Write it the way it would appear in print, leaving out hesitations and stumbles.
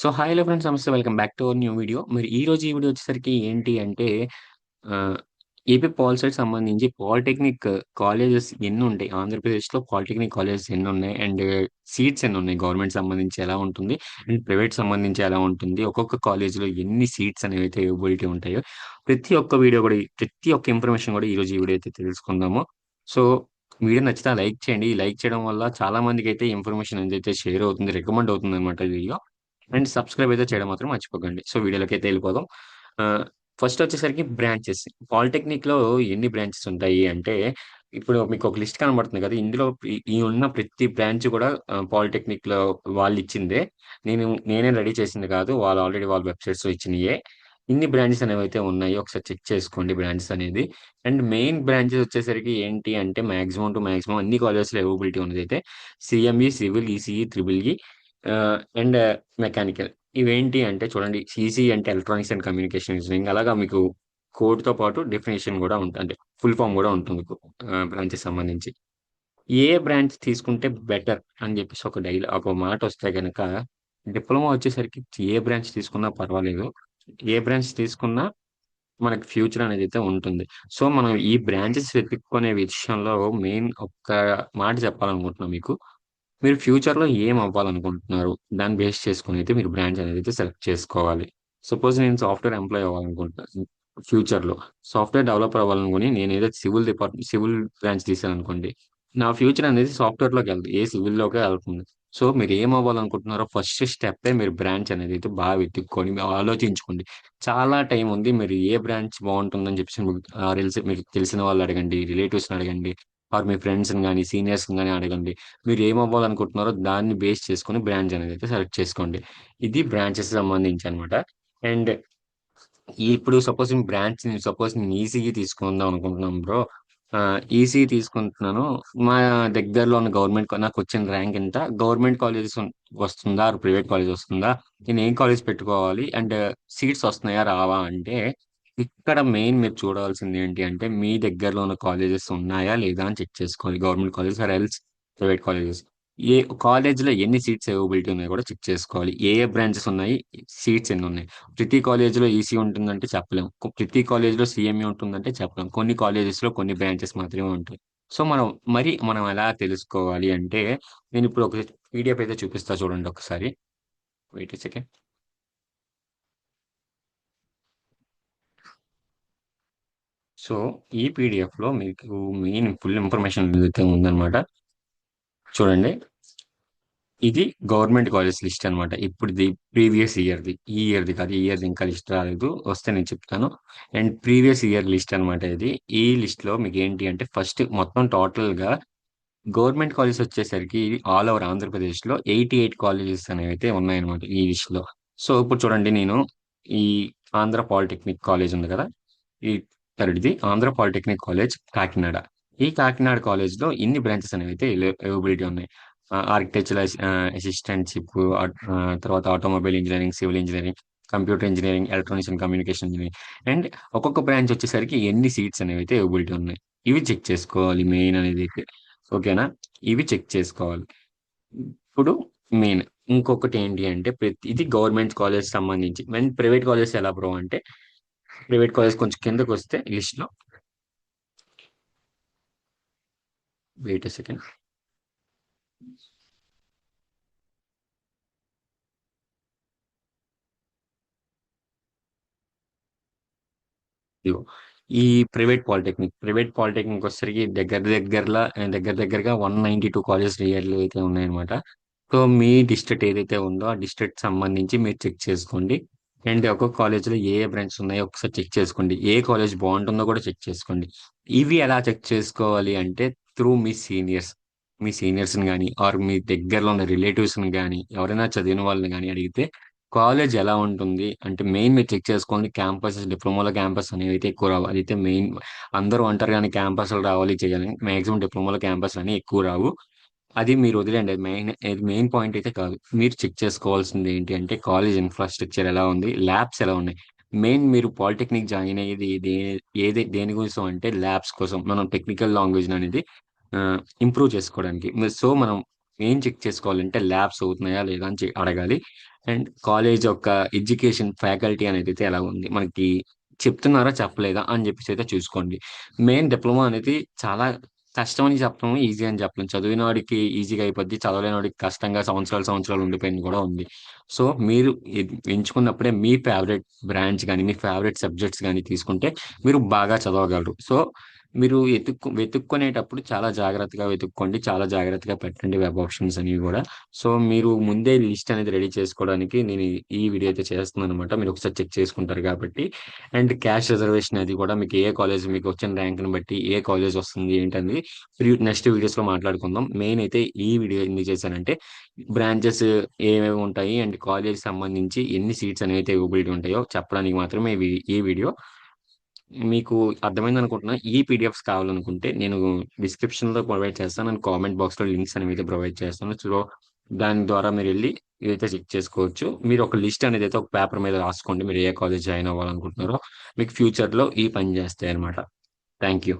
So, hi hello friends నమస్తే. Welcome back to our new video. మరి ఈరోజు ఈ వీడియో వచ్చేసరికి ఏంటి అంటే ఆహ్, ఏపీ పాల్ సైడ్ సంబంధించి పాలిటెక్నిక్ కాలేజెస్ ఎన్నుంటాయి? ఆంధ్రప్రదేశ్‌లో పాలిటెక్నిక్ కాలేజెస్ ఎన్నున్నాయి? అండ్ సీట్స్ ఎన్నున్నాయి? గవర్నమెంట్ సంబంధించి ఎలా ఉంటుంది? అండ్ ప్రైవేట్ సంబంధించి ఎలా ఉంటుంది? ఒక్కొక్క కాలేజ్‌లో ఎన్ని సీట్స్ అనేవైతే అవైలబిలిటీ ఉంటాయో ప్రతి ఒక్క ఇన్ఫర్మేషన్ కూడా ఈరోజు ఈ వీడియో అయితే తెలుసుకుందాము. సో, వీడియో నచ్చితే లైక్ చేయండి. ఈ లైక్ చేయడం వల్ల చాలా మందికైతే ఇన్ఫర్మేషన్ అనేది షేర్ అవుతుంది. రికమెండ్ అవుతుందన్నమాట ఈ వీడియో. అండ్ సబ్స్క్రైబ్ అయితే చేయడం మాత్రం మర్చిపోకండి. సో, వీడియోలోకైతే ఎళ్ళిపోదాం. ఆహ్, ఫస్ట్ వచ్చేసరికి బ్రాంచెస్. పాలిటెక్నిక్‌లో ఎన్ని బ్రాంచెస్ ఉంటాయి అంటే, ఇప్పుడు మీకు ఒక లిస్ట్ కనబడుతుంది కదా! ఇందులో ఈ ఉన్న ప్రతి బ్రాంచ్ కూడా పాలిటెక్నిక్‌లో వాళ్ళిచ్చిందే. నేనే రెడీ చేసింది కాదు. వాళ్ళు ఆల్రెడీ వాళ్ళ వెబ్‌సైట్స్‌లో ఇచ్చినియే. ఇన్ని బ్రాంచెస్ అనేవైతే ఉన్నాయో ఒకసారి చెక్ చేసుకోండి బ్రాంచెస్ అనేది. అండ్ మెయిన్ బ్రాంచెస్ వచ్చేసరికి ఏంటి అంటే మాక్సిమం టు మాక్సిమం అన్ని కాలేజెస్‌లో అవైలబిలిటీ ఉన్నదైతే CME, civil, ECE, triple E and mechanical. ఇవేంటి అంటే చూడండి సీసీ అంటే ఎలక్ట్రానిక్స్ అండ్ కమ్యూనికేషన్ ఇంజినీరింగ్ అలాగా మీకు కోడ్‌తో పాటు డెఫినిషన్ గూడా అంటే ఫుల్ ఫార్మ్ గూడా ఉంటుంది. బ్రాంచ్‌కి సంబంధించి. ఏ బ్రాంచ్ తీసుకుంటే బెటర్ అని జెప్పేసి ఒక మాటొస్తే గనక డిప్లొమా వచ్చేసరికి ఏ బ్రాంచ్ తీసుకున్నా పర్వాలేదు. ఏ బ్రాంచ్ తీసుకున్నా మనకి ఫ్యూచర్ అనేదైతే ఉంటుంది. సో, మనం ఈ బ్రాంచెస్ వెతుక్కునే విషయంలో మెయిన్ ఒక్క మాట చెప్పాలనుకుంటున్నా మీకు. మీరు ఫ్యూచర్‌లో ఏం అవ్వాలనుకుంటున్నారు? దాన్ని బేస్ చేసుకొనైతే మీరు బ్రాంచ్ అనేదైతే సెలెక్ట్ చేసుకోవాలి. సపోజ్ నేను సాఫ్ట్‌వేర్ ఎంప్లాయీ అవ్వాలనుకుంటున్నా ఫ్యూచర్‌లో. సాఫ్ట్‌వేర్ డెవలపర్ అవ్వాలనుకుని నేనేదో సివిల్ బ్రాంచ్ తీశాననుకోండి. నా ఫ్యూచర్ అనేది సాఫ్ట్‌వేర్‌లోకెళ్తుంది. సివిల్‌లోకే ఎళ్తుంది. సో, మీరేం అవ్వాలనుకుంటున్నారో ఫస్ట్ స్టెప్పే మీరు బ్రాంచ్ అనేదైతే బాగా వెతుక్కొని ఆలోచించుకోండి. చాలా టైం ఉంది. మీరు ఏ బ్రాంచ్ బావుంటుందని చెప్పేసి మీకు తెలిసిన వాళ్ళని అడగండి. రిలేటివ్స్‌ని అడగండి. ఆర్ మీ ఫ్రెండ్స్‌ని గాని, సీనియర్స్‌ని గాని అడగండి. మీరు ఏమవ్వాలనుకుంటున్నారో దాన్ని బేస్ చేసుకొని బ్రాంచ్ అనేదైతే సెలెక్ట్ చేసుకోండి. ఇది బ్రాంచెస్ సంబంధించనమాట. అండ్ ఇప్పుడు సపోజ్ నేను ఈసీఈ తీసుకుందాం అనుకుంటున్నాను బ్రో. ఈసీఈ తీసుకుంటున్నాను. మా దగ్గరలో ఉన్న నాకొచ్చిన ర్యాంక్ ఎంత? గవర్నమెంట్ కాలేజెస్ వస్తుందా? ఆర్ ప్రైవేట్ కాలేజ్ వస్తుందా? నేను ఏం కాలేజ్ పెట్టుకోవాలి? అండ్ సీట్స్ వస్తున్నాయా? రావా? అంటే ఇక్కడ మెయిన్ మీరు చూడాల్సింది ఏంటి అంటే మీ దగ్గరలో ఉన్న కాలేజెస్ ఉన్నాయా? లేదా? అని చెక్ చేసుకోవాలి. Government colleges or else private colleges. ఏ కాలేజ్‌లో ఎన్ని సీట్స్ అవైలబిలిటీ ఉన్నాయో కూడా చెక్ చేసుకోవాలి. ఏ ఏ బ్రాంచెస్ ఉన్నాయి? సీట్స్ ఎన్నున్నాయి? ప్రతి కాలేజ్‌లో ఈసీ ఉంటుందంటే చెప్పలేం. ప్రతి కాలేజ్‌లో సీఎంఈ ఉంటుందంటే చెప్పలేం. కొన్ని కాలేజెస్‌లో కొన్ని బ్రాంచెస్ మాత్రమే ఉంటాయి. సో, మనం ఎలా తెలుసుకోవాలి అంటే, నేనిప్పుడు ఒక పీడీఎఫ్ అయితే చూపిస్తా చూడండి ఒకసారి. Wait a second. సో, ఈ పీడీఎఫ్‌లో మీకు మెయిన్ ఫుల్ ఇన్ఫర్మేషన్ ఏదైతే ఉందన్నమాట. చూడండి. ఇది గవర్నమెంట్ కాలేజ్ లిస్ట్ అన్నమాట. ఇప్పుడుది ప్రీవియస్ ఇయర్‌ది. ఈ ఇయర్‌ది కాదు. ఈ ఇయర్‌ది ఇంకా లిస్ట్ రాలేదు. వస్తే నేను చెప్తాను. అండ్ ప్రీవియస్ ఇయర్ లిస్ట్ అన్నమాట ఇది. ఈ లిస్ట్‌లో మీకేంటి అంటే ఫస్ట్ మొత్తం టోటల్‌గా గవర్నమెంట్ కాలేజెస్ వచ్చేసరికి ఆల్ ఓవర్ ఆంధ్రప్రదేశ్‌లో 88 కాలేజెస్ అనేవైతే ఉన్నాయన్నమాట ఈ లిస్ట్‌లో. సో, ఇప్పుడు చూడండి నేను ఈ ఆంధ్ర పాలిటెక్నిక్ కాలేజ్ ఉంది కదా! ఈ థర్డ్‌ది ఆంధ్ర పాలిటెక్నిక్ కాలేజ్ కాకినాడ. ఈ కాకినాడ కాలేజ్‌లో ఇన్ని బ్రాంచెస్ అనేవైతే అవైలబిలిటీ ఉన్నాయి. ఆర్కిటెక్చరల్ అసిస్టెంట్‌షిప్ తర్వాత automobile engineering, civil engineering, computer engineering, electronics and communication engineering. And ఒక్కొక్క బ్రాంచ్ వచ్చేసరికి ఎన్ని సీట్స్ అనేవైతే అవైలబిలిటీ ఉన్నాయి. ఇవి చెక్ చేసుకోవాలి మెయిన్ అనేదైతే. ఓకేనా? ఇవి చెక్ చేసుకోవాలి. ఇప్పుడు మెయిన్ ఇంకొకటేంటి అంటే ఇది గవర్నమెంట్ కాలేజ్ సంబంధించి. ప్రైవేట్ కాలేజెస్ ఎలా బ్రో అంటే, ప్రైవేట్ కాలేజ్ కొంచెం కిందకొస్తే లిస్ట్‌లో వెయిట్ ఎ సెకండ్. ఇదిగో ఈ ప్రైవేట్ పాలిటెక్నిక్ వచ్చేసరికి దగ్గర దగ్గరగా 192 కాలేజెస్ నియర్లీ అయితే ఉన్నాయన్నమాట. సో, మీ డిస్ట్రిక్ట్ ఏదైతే ఉందో ఆ డిస్ట్రిక్ట్ సంబంధించి మీరు చెక్ చేసుకోండి. అండ్ ఒక్కొక్క కాలేజ్‌లో ఏ ఏ బ్రాంచెస్ ఉన్నాయో ఒకసారి చెక్ చేసుకోండి. ఏ కాలేజ్ బావుంటుందో కూడా చెక్ చేసుకోండి. ఇవి ఎలా చెక్ చేసుకోవాలి అంటే త్రూ మీ సీనియర్స్‌ని గాని ఆర్ మీ దగ్గరలో ఉన్న రిలేటివ్స్‌ని గాని ఎవరైనా చదివిన వాళ్ళని గాని అడిగితే కాలేజ్ ఎలా ఉంటుంది? అంటే మెయిన్ మీరు చెక్ చేసుకోండి డిప్లొమాలో క్యాంపస్ అనేవైతే ఎక్కువ రావు. అదైతే మెయిన్. అందరూ అంటారు గానీ క్యాంపస్‌లు రావాలి చేయాలని. మాక్సిమం డిప్లొమాలో క్యాంపస్‌లన్నీ ఎక్కువ రావు. అది మీరు వదిలేయండి. ఇది మెయిన్ పాయింట్ అయితే కాదు. మీరు చెక్ చేసుకోవాల్సింది ఏంటి అంటే కాలేజ్ ఇన్‌ఫ్రాస్ట్రక్చర్ ఎలా ఉంది? ల్యాబ్స్ ఎలా ఉన్నాయి? మెయిన్ మీరు పాలిటెక్నిక్ జాయిన్ అయ్యేది దేని కోసం అంటే ల్యాబ్స్ కోసం. మనం టెక్నికల్ లాంగ్వేజ్ అనేది ఇంప్రూవ్ చేసుకోవడానికి. సో, మనం ఏం చెక్ చేసుకోవాలంటే ల్యాబ్స్ అవుతున్నాయా లేదా అని అడగాలి. అండ్ కాలేజ్ యొక్క ఎడ్యుకేషన్ ఫ్యాకల్టీ అనేది అయితే ఎలా ఉంది, మనకి చెప్తున్నారా చెప్పలేదా అని చెప్పేసి అయితే చూసుకోండి. మెయిన్ డిప్లొమా అనేది చాలా కష్టం అని చెప్పడం, ఈజీ అని చెప్పలేం. చదివిన వాడికి ఈజీగా అయిపోద్ది, చదవలేని వాడికి కష్టంగా సంవత్సరాలు సంవత్సరాలు ఉండిపోయింది కూడా ఉంది. సో మీరు ఎంచుకున్నప్పుడే మీ ఫేవరెట్ బ్రాంచ్ కానీ మీ ఫేవరెట్ సబ్జెక్ట్స్ కానీ తీసుకుంటే మీరు బాగా చదవగలరు. సో మీరు వెతుక్కునేటప్పుడు చాలా జాగ్రత్తగా వెతుక్కోండి. చాలా జాగ్రత్తగా పెట్టండి వెబ్ ఆప్షన్స్ అనేవి కూడా. సో మీరు ముందే లిస్ట్ అనేది రెడీ చేసుకోవడానికి నేను ఈ వీడియో అయితే చేస్తున్నాను అనమాట. మీరు ఒకసారి చెక్ చేసుకుంటారు కాబట్టి. అండ్ క్యాష్ రిజర్వేషన్ అది కూడా మీకు ఏ కాలేజ్, మీకు వచ్చిన ర్యాంక్ని బట్టి ఏ కాలేజ్ వస్తుంది ఏంటనేది నెక్స్ట్ వీడియోస్లో మాట్లాడుకుందాం. మెయిన్ అయితే ఈ వీడియో ఎందుకు చేశానంటే బ్రాంచెస్ ఏమేమి ఉంటాయి అండ్ కాలేజ్ సంబంధించి ఎన్ని సీట్స్ అనేవి అయితే అవైలబిలిటీ ఉంటాయో చెప్పడానికి మాత్రమే ఈ వీడియో. మీకు అర్థమైంది అనుకుంటున్నా. ఈ పీడిఎఫ్స్ కావాలనుకుంటే నేను డిస్క్రిప్షన్లో ప్రొవైడ్ చేస్తాను అండ్ కామెంట్ బాక్స్లో లింక్స్ అనేవి అయితే ప్రొవైడ్ చేస్తాను. సో దాని ద్వారా మీరు వెళ్ళి ఇదైతే చెక్ చేసుకోవచ్చు. మీరు ఒక లిస్ట్ అనేది అయితే ఒక పేపర్ మీద రాసుకోండి, మీరు ఏ కాలేజ్ జాయిన్ అవ్వాలనుకుంటున్నారో. మీకు ఫ్యూచర్లో ఈ పని చేస్తాయి అనమాట. Thank you.